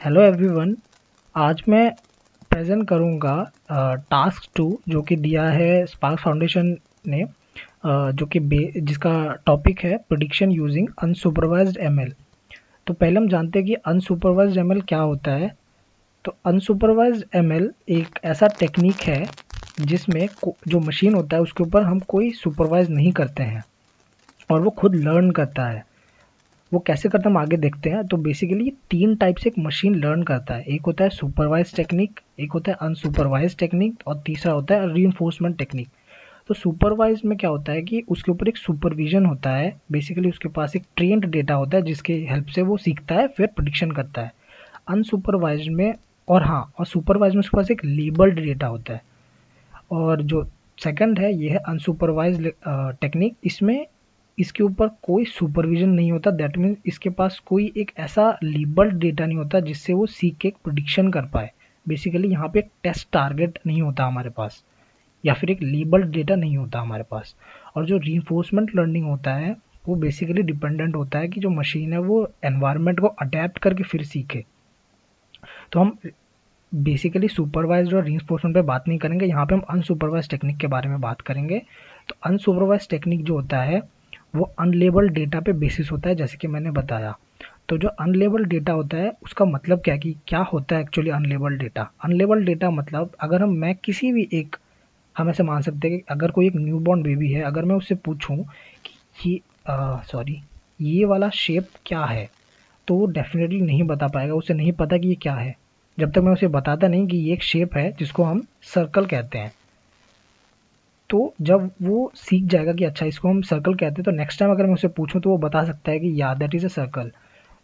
Hello everyone. आज मैं present करूंगा टास्क 2 जो कि दिया है स्पार्क फाउंडेशन ने, जो कि जिसका टॉपिक है प्रेडिक्शन यूजिंग अनसुपरवाइज्ड एमएल। तो पहले हम जानते हैं कि अनसुपरवाइज्ड एमएल क्या होता है। तो अनसुपरवाइज्ड एमएल एक ऐसा टेक्निक है जिसमें जो मशीन होता है उसके ऊपर हम कोई सुपरवाइज नहीं करते हैं और वो खुद लर्न करता है। वो कैसे करता है हम आगे देखते हैं। तो बेसिकली 3 टाइप से एक मशीन लर्न करता है। एक होता है सुपरवाइज टेक्निक, एक होता है अनसुपरवाइज टेक्निक और तीसरा होता है रीइंफोर्समेंट टेक्निक। तो सुपरवाइज में क्या होता है कि उसके ऊपर एक सुपरविजन होता है। बेसिकली उसके पास एक ट्रेंड डेटा होता है जिसके हेल्प से वो सीखता है फिर प्रिडिक्शन करता है। अनसुपरवाइज में और सुपरवाइज में उसके पास एक लेबल्ड डेटा होता है। और जो सेकंड है ये है अनसुपरवाइज्ड टेक्निक। इसमें इसके ऊपर कोई सुपरविजन नहीं होता। दैट मीन्स इसके पास कोई एक ऐसा लेबल्ड डेटा नहीं होता जिससे वो सीख के एक प्रिडिक्शन कर पाए। बेसिकली यहाँ पे एक टेस्ट टारगेट नहीं होता हमारे पास या फिर एक लेबल्ड डेटा नहीं होता हमारे पास। और जो रीइंफोर्समेंट लर्निंग होता है वो बेसिकली डिपेंडेंट होता है कि जो मशीन है वो एनवायरनमेंट को अडेप्ट करके फिर सीखे। तो हम बेसिकली सुपरवाइज्ड और रीइंफोर्समेंट पे बात नहीं करेंगे, यहाँ पे हम अनसुपरवाइज्ड टेक्निक के बारे में बात करेंगे। तो अनसुपरवाइज्ड टेक्निक जो होता है वो अनलेबल्ड डेटा पे बेसिस होता है, जैसे कि मैंने बताया। तो जो अनलेबल्ड डेटा होता है उसका मतलब क्या है कि क्या होता है actually unlabelled data. Unlabelled data मतलब अगर मैं किसी भी एक, हम ऐसे मान सकते हैं कि अगर कोई एक न्यूबॉर्न बेबी है, अगर मैं उससे पूछूं कि ये वाला शेप क्या है, तो वो डेफिनेटली नहीं बता पाएगा। उसे नहीं पता कि ये क्या है जब तक मैं उसे बताता नहीं कि ये एक शेप है जिसको हम सर्कल कहते हैं। तो जब वो सीख जाएगा कि अच्छा इसको हम सर्कल कहते हैं, तो नेक्स्ट टाइम अगर मैं उसे पूछूं तो वो बता सकता है कि या दैट इज़ अ सर्कल।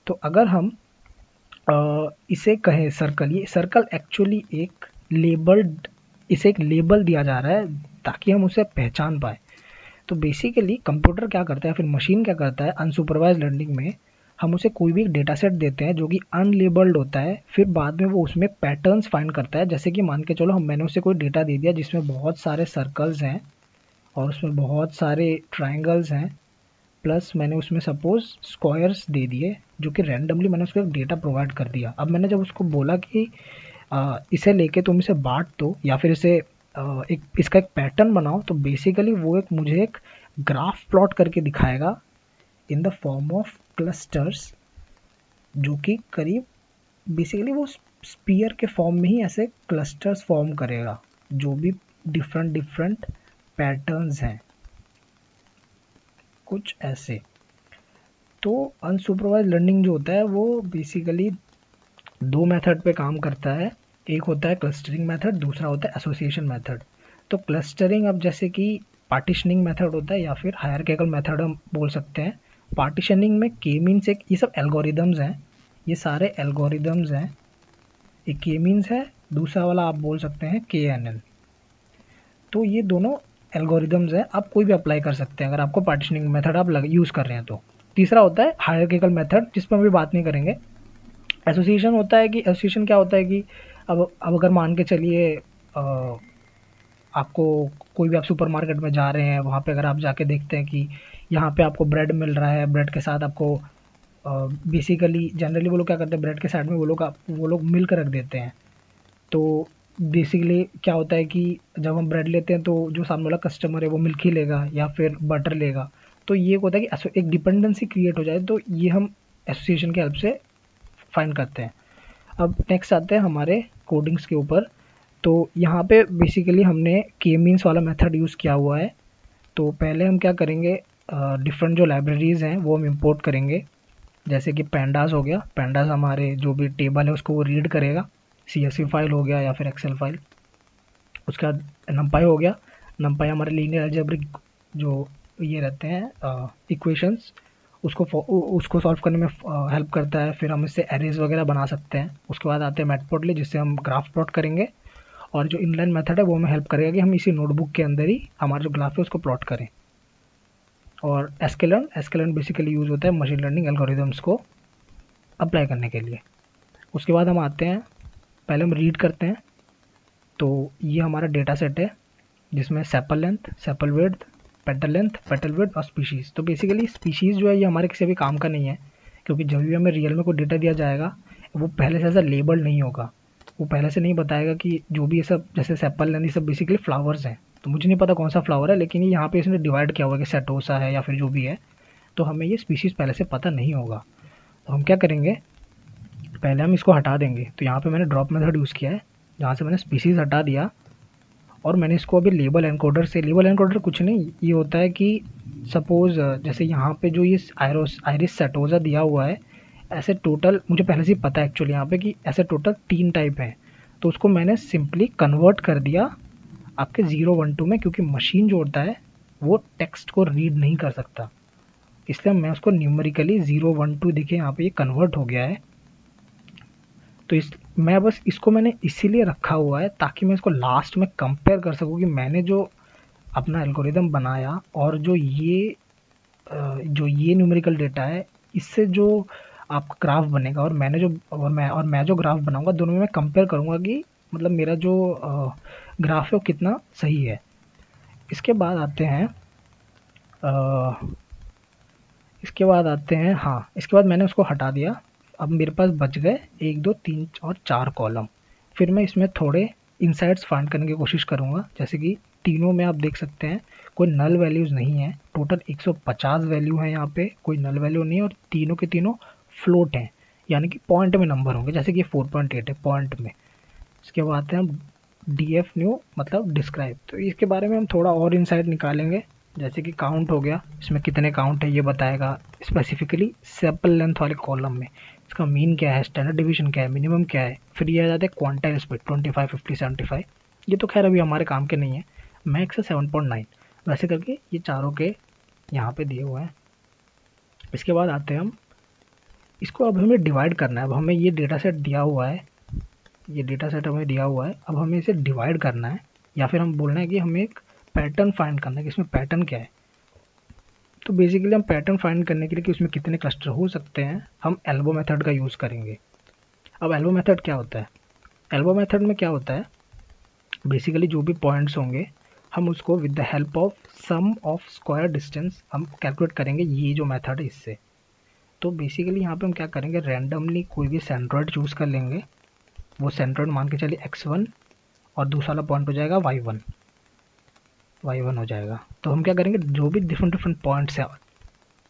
तो अगर हम इसे कहें सर्कल, ये सर्कल एक्चुअली एक लेबल्ड, इसे एक लेबल दिया जा रहा है ताकि हम उसे पहचान पाए। तो बेसिकली कंप्यूटर क्या करता है, फिर मशीन क्या करता है अनसुपरवाइज लर्निंग में, हम उसे कोई भी एक डेटा सेट देते हैं जो कि अनलेबल्ड होता है। फिर बाद में वो उसमें पैटर्न्स फाइंड करता है। जैसे कि मान के चलो मैंने उसे कोई डेटा दे दिया जिसमें बहुत सारे सर्कल्स हैं और उसमें बहुत सारे ट्राइंगल्स हैं, प्लस मैंने उसमें सपोज स्क्वायर्स दे दिए जो कि रैंडमली मैंने उसको एक डेटा प्रोवाइड कर दिया। अब मैंने जब उसको बोला कि इसे लेके तुम इसे बांट दो या फिर इसे एक इसका एक पैटर्न बनाओ, तो बेसिकली वो एक मुझे एक ग्राफ प्लॉट करके दिखाएगा in the form of clusters, जो कि करीब बेसिकली वो स्पीयर के फॉर्म में ही ऐसे क्लस्टर्स फॉर्म करेगा जो भी डिफरेंट डिफरेंट पैटर्न्स हैं, कुछ ऐसे। तो अनसुपरवाइज लर्निंग जो होता है वो बेसिकली 2 मेथड पे काम करता है। एक होता है क्लस्टरिंग मेथड, दूसरा होता है एसोसिएशन मेथड। तो क्लस्टरिंग अब जैसे कि पार्टीशनिंग मेथड होता है या फिर हायरार्किकल मेथड हम बोल सकते हैं। पार्टीशनिंग में के मीन्स एक, ये सब एल्गोरिदम्स हैं, ये सारे एल्गोरिदम्स हैं। एक के मीन्स है, दूसरा वाला आप बोल सकते हैं के एन एल। तो ये दोनों एल्गोरिदम्स हैं, आप कोई भी अप्लाई कर सकते हैं अगर आपको पार्टीशनिंग मेथड आप यूज़ कर रहे हैं तो। तीसरा होता है हायरार्किकल मेथड जिस पर हम भी बात नहीं करेंगे। एसोसिएशन होता है कि एसोसिएशन क्या होता है कि अब अगर मान के चलिए आपको कोई भी, आप सुपरमार्केट में जा रहे हैं, वहाँ पे अगर आप जाके देखते हैं कि यहाँ पे आपको ब्रेड मिल रहा है, ब्रेड के साथ आपको बेसिकली जनरली वो लोग क्या करते हैं, ब्रेड के साइड में वो लोग मिल्क रख देते हैं। तो बेसिकली क्या होता है कि जब हम ब्रेड लेते हैं तो जो सामने वाला कस्टमर है वो मिल्क ही लेगा या फिर बटर लेगा। तो ये होता है कि एक डिपेंडेंसी क्रिएट हो जाए, तो ये हम एसोसिएशन की हेल्प से फाइंड करते हैं। अब नेक्स्ट आते हैं हमारे कोडिंग्स के ऊपर। तो यहाँ पे बेसिकली हमने के मीन्स वाला मेथड यूज़ किया हुआ है। तो पहले हम क्या करेंगे, डिफरेंट जो लाइब्रेरीज़ हैं वो हम इंपोर्ट करेंगे। जैसे कि पैंडास हो गया, पैंडास हमारे जो भी टेबल है उसको वो रीड करेगा, CSV फाइल हो गया या फिर एक्सेल फाइल। उसके बाद नम्पाई हो गया, नम्पाई हमारे लीनियर अलजेब्रिक जो ये रहते हैं इक्वेशंस, उसको सॉल्व करने में हेल्प करता है। फिर हम इससे एरेज वगैरह बना सकते हैं। उसके बाद आते हैं मैटप्लॉटली जिससे हम ग्राफ प्लॉट करेंगे। और जो इनलाइन मेथड है वो हमें हेल्प करेगा कि हम इसी नोटबुक के अंदर ही हमारा जो ग्राफ है उसको प्लॉट करें। और एस्केलेंट बेसिकली यूज़ होता है मशीन लर्निंग एल्गोरिदम्स को अप्लाई करने के लिए। उसके बाद हम आते हैं, पहले हम रीड करते हैं। तो ये हमारा डेटा सेट है जिसमें sepal length, sepal width, petal width और स्पीशीज़। तो बेसिकली स्पीशीज़ जो है ये हमारे किसी भी काम का नहीं है, क्योंकि जब भी हमें रियल में कोई डेटा दिया जाएगा, वो पहले से ऐसा लेबल नहीं होगा, वो पहले से नहीं बताएगा कि जो भी ये सब जैसे सेपल ये सब बेसिकली फ्लावर्स हैं। तो मुझे नहीं पता कौन सा फ्लावर है, लेकिन यहाँ पे इसने डिवाइड किया हुआ है कि सेटोसा है या फिर जो भी है, तो हमें ये स्पीशीज़ पहले से पता नहीं होगा। तो हम क्या करेंगे, पहले हम इसको हटा देंगे। तो यहाँ पे मैंने ड्रॉप मेथड यूज़ किया है, जहाँ से मैंने स्पीशीज़ हटा दिया और मैंने इसको अभी लेबल एनकोडर से, लेबल एनकोडर कुछ नहीं, ये होता है कि सपोज़ जैसे यहाँ पे जो ये आयरिस सेटोजा दिया हुआ है, ऐसे टोटल मुझे पहले से ही पता है एक्चुअली यहाँ पे कि ऐसे टोटल 3 टाइप हैं। तो उसको मैंने सिंपली कन्वर्ट कर दिया आपके 0 1 2 में, क्योंकि मशीन जो होता है वो टेक्स्ट को रीड नहीं कर सकता, इसलिए मैं उसको न्यूमेरिकली 0 1 2 देखिए यहाँ पे ये कन्वर्ट हो गया है। तो इस मैं बस इसको मैंने इसीलिए रखा हुआ है ताकि मैं इसको लास्ट में कंपेयर कर सकूँ कि मैंने जो अपना एल्गोरिदम बनाया और जो ये न्यूमेरिकल डेटा है, इससे जो आपका ग्राफ बनेगा और मैं जो ग्राफ बनाऊंगा, दोनों में मैं कंपेयर करूंगा कि मतलब मेरा जो ग्राफ है वो कितना सही है। इसके बाद आते हैं हाँ, इसके बाद मैंने उसको हटा दिया। अब मेरे पास बच गए 1 2 3 और 4 कॉलम। फिर मैं इसमें थोड़े इनसाइट्स फाइंड करने की कोशिश करूँगा, जैसे कि तीनों में आप देख सकते हैं कोई नल वैल्यूज़ नहीं है। टोटल 150 वैल्यू है यहाँ पे, कोई नल वैल्यू नहीं है और तीनों के तीनों फ्लोट हैं, यानी कि पॉइंट में नंबर होंगे, जैसे कि 4.8 है पॉइंट में। इसके बाद आते हैं हम डी एफ न्यू मतलब डिस्क्राइब। तो इसके बारे में हम थोड़ा और इनसाइट निकालेंगे, जैसे कि काउंट हो गया, इसमें कितने काउंट है ये बताएगा स्पेसिफिकली सेपल लेंथ वाले कॉलम में। इसका मीन क्या है, स्टैंडर्ड डिवीजन क्या है, मिनिमम क्या है। फिर ये आ जाता है क्वांटाइल स्प्लिट 25 50 75, ये तो खैर अभी हमारे काम के नहीं है। मैक्स है 7.9, वैसे करके ये चारों के यहाँ पे दिए हुए हैं। इसके बाद आते हैं हम इसको, अब हमें डिवाइड करना है। अब हमें ये डेटा सेट दिया हुआ है, ये डेटा सेट हमें दिया हुआ है, अब हमें इसे डिवाइड करना है, या फिर हम बोलना है कि हमें एक पैटर्न फाइंड करना है कि इसमें पैटर्न क्या है। तो बेसिकली हम पैटर्न फाइंड करने के लिए कि उसमें कितने क्लस्टर हो सकते हैं, हम एल्बो मेथड का यूज़ करेंगे। अब एल्बो मेथड क्या होता है, एल्बो मेथड में क्या होता है, बेसिकली जो भी पॉइंट्स होंगे हम उसको with the help of sum of square distance हम कैलकुलेट करेंगे, ये जो मेथड है इससे। तो बेसिकली यहाँ पे हम क्या करेंगे, रैंडमली कोई भी सेंट्रोइड चूज़ कर लेंगे। वो सेंट्रोइड मान के चलिए x1 और दूसरा वाला पॉइंट हो जाएगा y1 हो जाएगा। तो हम क्या करेंगे, जो भी डिफरेंट डिफरेंट पॉइंट्स हैं,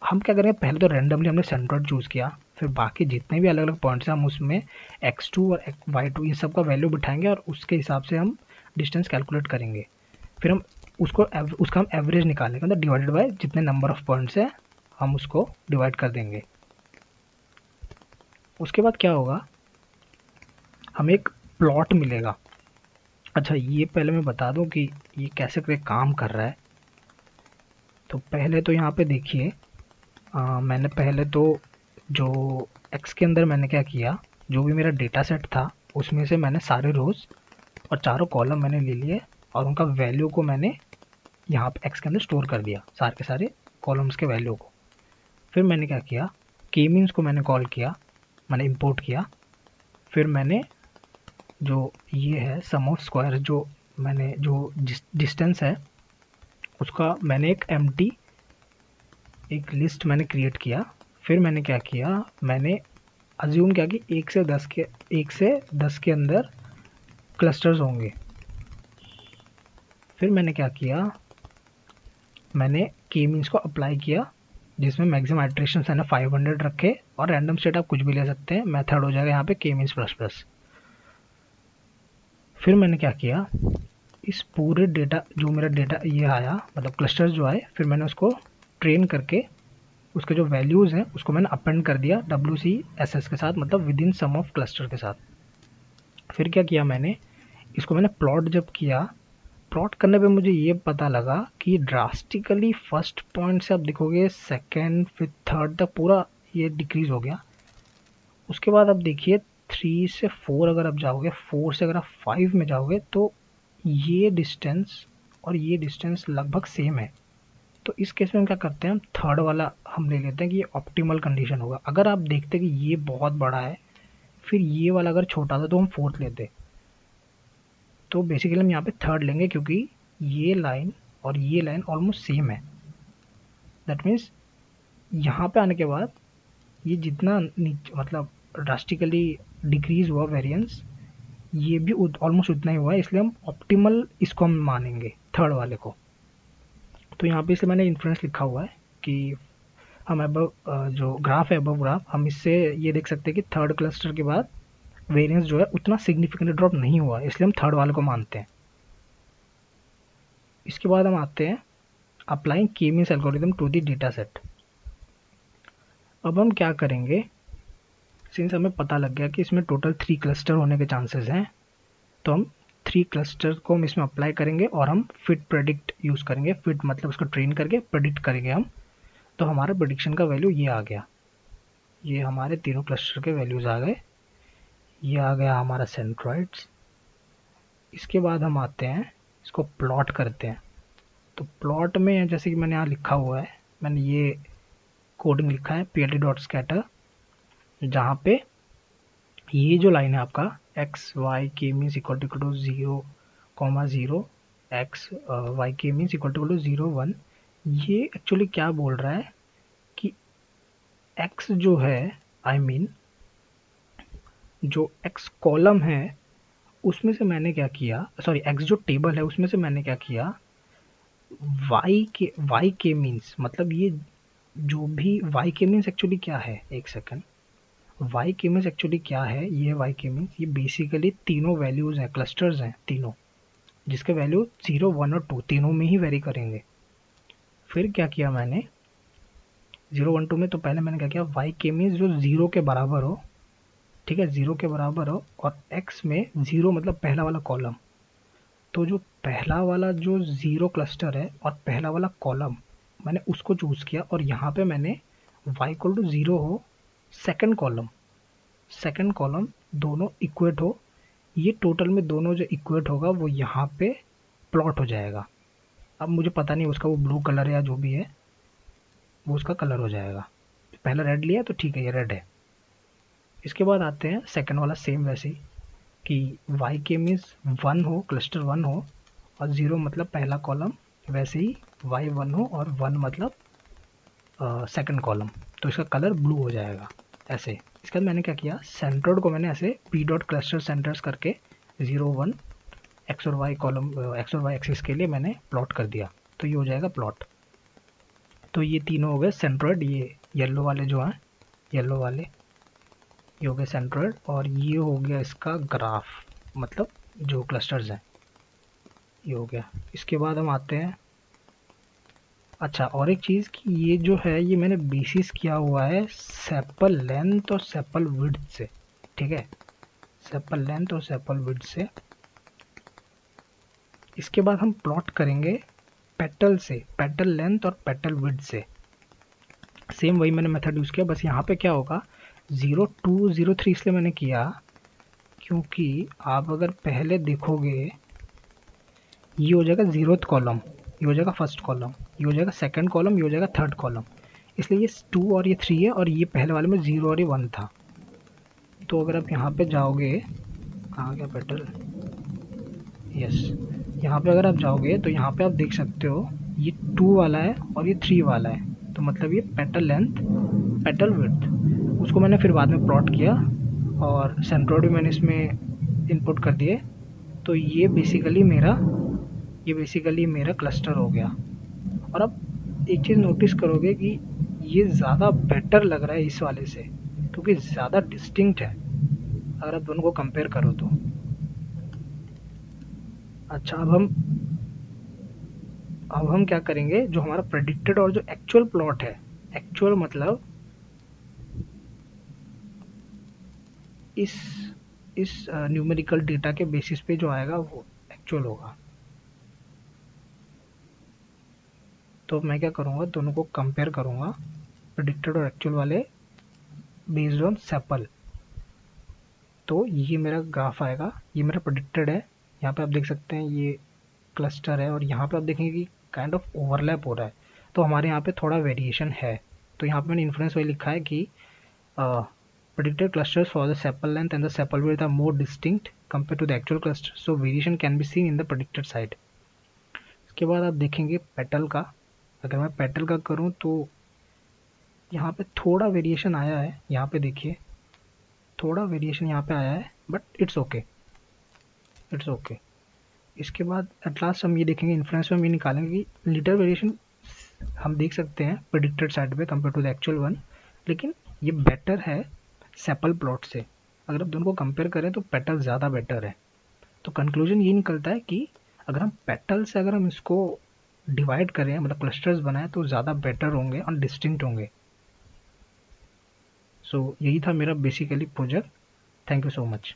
हम क्या करेंगे, पहले तो रैंडमली हमने सेंट्रोइड चूज़ किया, फिर बाकी जितने भी अलग अलग पॉइंट्स हैं हम उसमें x2 और y2 इन सब का वैल्यू बिठाएंगे और उसके हिसाब से हम डिस्टेंस कैलकुलेट करेंगे। फिर हम उसका हम एवरेज निकालेंगे, मतलब डिवाइडेड बाय जितने नंबर ऑफ पॉइंट्स है हम उसको डिवाइड कर देंगे। उसके बाद क्या होगा, हमें एक प्लॉट मिलेगा। अच्छा, ये पहले मैं बता दूं कि ये कैसे काम कर रहा है। तो पहले तो यहाँ पे देखिए, मैंने पहले तो जो एक्स के अंदर मैंने क्या किया, जो भी मेरा डेटा सेट था उसमें से मैंने सारे रोज और चारों कॉलम मैंने ले लिए और उनका वैल्यू को मैंने यहाँ पे एक्स के अंदर स्टोर कर दिया, सारे के सारे कॉलम्स के वैल्यू को। फिर मैंने क्या किया, के मीन्स को मैंने कॉल किया, मैंने इंपोर्ट किया। फिर मैंने जो ये है सम ऑफ स्क्वायर, जो मैंने जो डिस्टेंस है उसका मैंने एक एम्प्टी एक लिस्ट मैंने क्रिएट किया। फिर मैंने क्या किया, मैंने अज्यूम किया कि 1 से 10 के अंदर क्लस्टर्स होंगे। फिर मैंने क्या किया, मैंने के मीन्स को अप्लाई किया, जिसमें मैक्सिमम आइट्रेशन है ना 500 रखे, और रैंडम स्टेट आप कुछ भी ले सकते हैं, मेथड हो जाएगा यहाँ पे के मीन्स प्लस प्लस। फिर मैंने क्या किया, इस पूरे डेटा जो मेरा डेटा ये आया मतलब क्लस्टर्स जो आए, फिर मैंने उसको ट्रेन करके उसके जो वैल्यूज़ हैं उसको मैंने अपेंड कर दिया WCSS के साथ, मतलब within sum of cluster के साथ। फिर क्या किया मैंने, इसको मैंने प्लॉट जब किया, प्लॉट करने पे मुझे ये पता लगा कि ड्रास्टिकली फर्स्ट पॉइंट से आप देखोगे सेकेंड फिर थर्ड तक पूरा ये डिक्रीज हो गया। उसके बाद आप देखिए 3 से 4 अगर आप जाओगे, 4 से अगर आप 5 में जाओगे तो ये डिस्टेंस और ये डिस्टेंस लगभग सेम है। तो इस केस में हम क्या करते हैं, हम थर्ड वाला हम ले लेते हैं कि ये ऑप्टिमल कंडीशन होगा। अगर आप देखते हैं कि ये बहुत बड़ा है, फिर ये वाला अगर छोटा था तो हम फोर्थ लेते। तो बेसिकली हम यहाँ पे थर्ड लेंगे क्योंकि ये लाइन और ये लाइन ऑलमोस्ट सेम है। दैट मीन्स यहाँ पे आने के बाद ये जितना नीचे मतलब ड्रास्टिकली डिक्रीज हुआ वेरिएंस, ये भी ऑलमोस्ट उतना ही हुआ है, इसलिए हम ऑप्टिमल इसको हम मानेंगे थर्ड वाले को। तो यहाँ पे इसलिए मैंने इन्फ्लुएंस लिखा हुआ है कि हम अबव जो ग्राफ है, अबव ग्राफ, हम इससे ये देख सकते हैं कि थर्ड क्लस्टर के बाद वेरिएंस जो है उतना सिग्निफिकेंट ड्रॉप नहीं हुआ, इसलिए हम थर्ड वाले को मानते हैं। इसके बाद हम आते हैं applying K means algorithm to the data set. अब हम क्या करेंगे, सिंस हमें पता लग गया कि इसमें टोटल 3 क्लस्टर होने के चांसेस हैं, तो हम 3 क्लस्टर को हम इसमें अप्लाई करेंगे और हम फिट प्रेडिक्ट यूज़ करेंगे। फिट मतलब उसको ट्रेन करके प्रेडिक्ट करेंगे हम। तो हमारा प्रेडिक्शन का वैल्यू ये आ गया, ये हमारे तीनों क्लस्टर के वैल्यूज़ आ गए, ये आ गया हमारा सेंट्रॉइड्स। इसके बाद हम आते हैं, इसको प्लॉट करते हैं। तो प्लॉट में जैसे कि मैंने यहाँ लिखा हुआ है, मैंने ये कोडिंग लिखा है plt डॉट स्कैटर, जहाँ पे ये जो लाइन है आपका X Y K means equal to 0, 0 X Y K means equal to 0 1, ये एक्चुअली क्या बोल रहा है कि एक्स जो है, आई मीन जो एक्स कॉलम है उसमें से मैंने क्या किया, सॉरी एक्स जो टेबल है उसमें से मैंने क्या किया, वाई के मीन्स मतलब ये जो भी वाई के मीन्स एक्चुअली क्या है, एक second, Y K means actually क्या है, ये वाई के मीन्स ये बेसिकली तीनों वैल्यूज हैं, क्लस्टर्स हैं तीनों, जिसके वैल्यू 0 1 और 2 तीनों में ही वेरी करेंगे। फिर क्या किया मैंने 0 1 2 में, तो पहले मैंने क्या किया, वाई के मीन्स जो 0 के बराबर हो, ठीक है 0 के बराबर हो, और एक्स में 0 मतलब पहला वाला कॉलम, तो जो पहला वाला जो 0 क्लस्टर है और पहला वाला कॉलम मैंने उसको चूज़ किया, और यहाँ पे मैंने y इक्वल टू 0 हो, सेकंड कॉलम दोनों इक्वेट हो, ये टोटल में दोनों जो इक्वेट होगा वो यहाँ पे प्लॉट हो जाएगा। अब मुझे पता नहीं उसका वो ब्लू कलर या जो भी है वो उसका कलर हो जाएगा। पहला रेड लिया तो ठीक है, ये रेड है। इसके बाद आते हैं सेकंड वाला, सेम वैसे ही कि y के मीन्स 1 हो, क्लस्टर 1 हो, और 0 मतलब पहला कॉलम, वैसे ही y 1 हो और 1 मतलब सेकंड कॉलम, तो इसका कलर ब्लू हो जाएगा ऐसे। इसके बाद मैंने क्या किया, सेंटर्ड को मैंने ऐसे p डॉट क्लस्टर सेंटर्स करके 0 1 एक्स और वाई कॉलम, एक्स और वाई एक्सिस के लिए मैंने प्लॉट कर दिया, तो ये हो जाएगा प्लॉट। तो ये तीनों हो गए सेंट्रॉइड, ये येलो वाले जो हैं, येलो वाले ये हो गए सेंट्रॉइड, और ये हो गया इसका ग्राफ, मतलब जो क्लस्टर्स हैं ये हो गया। इसके बाद हम आते हैं, अच्छा और एक चीज़ कि ये जो है ये मैंने बेसिस किया हुआ है सेपल लेंथ और सेपल विड्थ से, ठीक है, सेपल लेंथ और सेपल विड्थ से। इसके बाद हम प्लॉट करेंगे पेटल से, पेटल लेंथ और पेटल विड्थ से। सेम वही मैंने मेथड यूज़ किया, बस यहाँ पे क्या होगा 0 2 0 3 इसलिए मैंने किया क्योंकि आप अगर पहले देखोगे ये हो जाएगा 0th कॉलम, ये हो जाएगा फर्स्ट कॉलम, ये हो जाएगा सेकंड कॉलम, ये हो जाएगा थर्ड कॉलम, इसलिए ये 2 और ये 3 है, और ये पहले वाले में 0 और ये 1 था। तो अगर आप यहाँ पे जाओगे, कहाँ गया पेटल, यस, यहाँ पे अगर आप जाओगे तो यहाँ पे आप देख सकते हो ये 2 वाला है और ये 3 वाला है, तो मतलब ये पेटल लेंथ पेटल विड्थ, उसको मैंने फिर बाद में प्लॉट किया और सेंट्रोइड भी मैंने इसमें इनपुट कर दिए। तो ये बेसिकली मेरा क्लस्टर हो गया। और अब एक चीज़ नोटिस करोगे कि ये ज़्यादा बेटर लग रहा है इस वाले से, क्योंकि ज़्यादा डिस्टिंक्ट है अगर आप दोनों को कंपेयर करो तो। अच्छा अब हम क्या करेंगे, जो हमारा प्रेडिक्टेड और जो एक्चुअल प्लॉट है, एक्चुअल मतलब इस इस न्यूमेरिकल डेटा के बेसिस पे जो आएगा वो एक्चुअल होगा। तो मैं क्या करूँगा, दोनों को कंपेयर करूँगा, प्रेडिक्टेड और एक्चुअल वाले बेस्ड ऑन सेपल। तो ये मेरा ग्राफ आएगा, ये मेरा प्रेडिक्टेड है, यहाँ पे आप देख सकते हैं ये क्लस्टर है, और यहाँ पे आप देखेंगे कि काइंड ऑफ ओवरलैप हो रहा है, तो हमारे यहाँ पे थोड़ा वेरिएशन है। तो यहाँ पे मैंने इन्फ्लुएंस वही लिखा है कि predicted clusters for the sepal length and the sepal width are more distinct compared to the actual cluster, so variation can be seen in the predicted side. इसके बाद आप देखेंगे पेटल का, अगर मैं पेटल का करूँ तो यहाँ पे थोड़ा वेरिएशन आया है, यहाँ पे देखिए थोड़ा वेरिएशन यहाँ पे आया है, but it's okay, it's okay. इसके बाद एट लास्ट हम ये देखेंगे, इन्फ्लुएंस में हम ये निकालेंगे कि लिटिल वेरिएशन हम देख सकते हैं प्रेडिक्टेड साइड पे compare to the actual one, लेकिन ये बेटर है सेपल प्लॉट से। अगर आप दोनों को कंपेयर करें तो पेटल ज़्यादा बेटर है। तो कंक्लूजन ये निकलता है कि अगर हम पेटल से अगर हम इसको डिवाइड करें, मतलब क्लस्टर्स बनाएं, तो ज़्यादा बेटर होंगे और डिस्टिंक्ट होंगे। सो यही था मेरा basically project. Thank you so much.